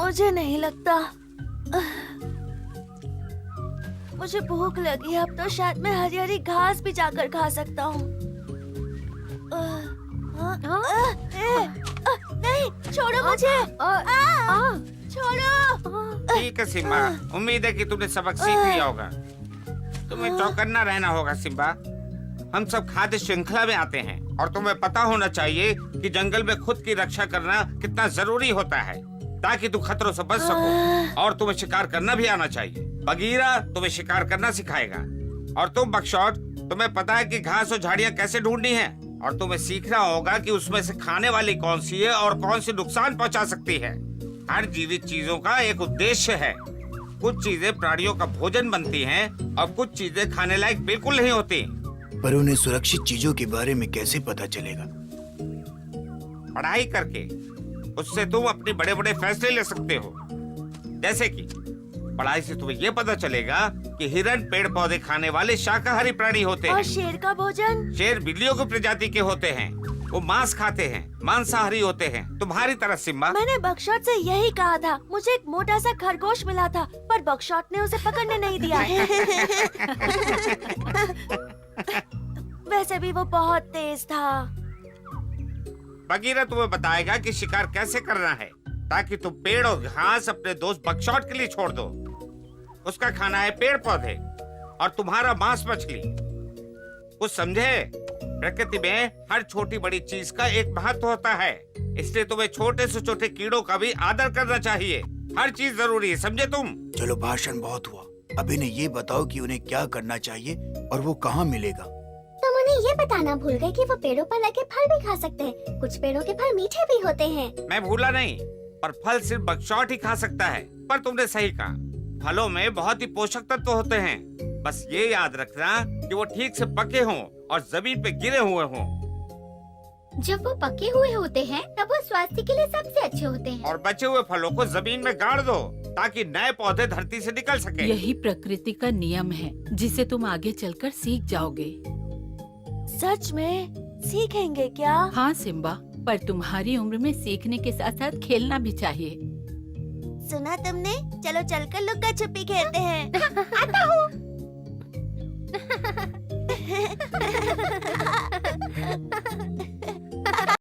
मुझे नहीं लगता। मुझे भूख लगी है, अब तो शायद मैं हरी हरी घास भी जाकर खा सकता हूँ। नहीं, छोड़ो मुझे। छोड़ो। ठीक है सिम्बा, उम्मीद है कि तुमने सबक सीख लिया होगा। तुम्हें चौकन्ना रहना होगा सिम्बा। हम सब खाद्य श्रृंखला में आते हैं और तुम्हें पता होना चाहिए कि जंगल में खुद की रक्षा करना कितना जरूरी होता है ताकि तुम खतरों से बच सको। और तुम्हें शिकार करना भी आना चाहिए। बगीरा तुम्हें शिकार करना सिखाएगा और तुम बकशॉट, तुम्हें पता है कि घास और झाड़ियाँ कैसे ढूंढनी है और तुम्हें सीखना होगा कि उसमें से खाने वाली कौन सी है और कौन सी नुकसान पहुंचा सकती है। हर जीवित चीजों का एक उद्देश्य है। कुछ चीजें प्राणियों का भोजन बनती हैं और कुछ चीजें खाने लायक बिल्कुल नहीं होती। पर उन्हें सुरक्षित चीजों के बारे में कैसे पता चलेगा? पढ़ाई करके। उससे तुम अपने बड़े बड़े फैसले ले सकते हो। जैसे कि पढ़ाई से तुम्हें ये पता चलेगा कि हिरण पेड़ पौधे खाने वाले शाकाहारी प्राणी होते और हैं। शेर का भोजन? शेर बिल्लियों की प्रजाति के होते हैं। वो मांस खाते हैं, मांसाहारी होते हैं, तुम्हारी तरह सिम्बा। मैंने बकशॉट से यही कहा था। मुझे एक मोटा सा खरगोश मिला था पर बकशॉट ने उसे पकड़ने नहीं दिया। वैसे भी वो बहुत तेज था। बगीरा तुम्हें बताएगा कि शिकार कैसे करना है ताकि तुम पेड़ और घास अपने दोस्त बकशॉट के लिए छोड़ दो। उसका खाना है पेड़ पौधे और तुम्हारा मांस मछली। कुछ समझे? प्रकृति में हर छोटी बड़ी चीज का एक महत्व होता है, इसलिए तुम्हें छोटे से छोटे कीड़ों का भी आदर करना चाहिए। हर चीज जरूरी है, समझे तुम? चलो, भाषण बहुत हुआ। अब इन्हें ये बताओ कि उन्हें क्या करना चाहिए और वो कहाँ मिलेगा। तुम उन्हें ये बताना भूल गए कि वो पेड़ों पर लगे फल भी खा सकते हैं। कुछ पेड़ों के फल मीठे भी होते हैं। मैं भूला नहीं, पर फल सिर्फ बकशॉट ही खा सकता है। पर तुमने सही कहा, फलों में बहुत ही पोषक तत्व होते हैं। बस ये याद रखना कि वो ठीक से पके हों और जमीन पे गिरे हुए हों। जब वो पके हुए होते हैं तब वो स्वास्थ्य के लिए सबसे अच्छे होते हैं। और बचे हुए फलों को जमीन में गाड़ दो ताकि नए पौधे धरती से निकल सके। यही प्रकृति का नियम है जिसे तुम आगे चलकर सीख जाओगे। सच में सीखेंगे क्या? हाँ सिम्बा, पर तुम्हारी उम्र में सीखने के साथ साथ खेलना भी चाहिए। सुना तुमने? चलो चलकर लुक्का छुपी खेलते हैं। आता हूँ।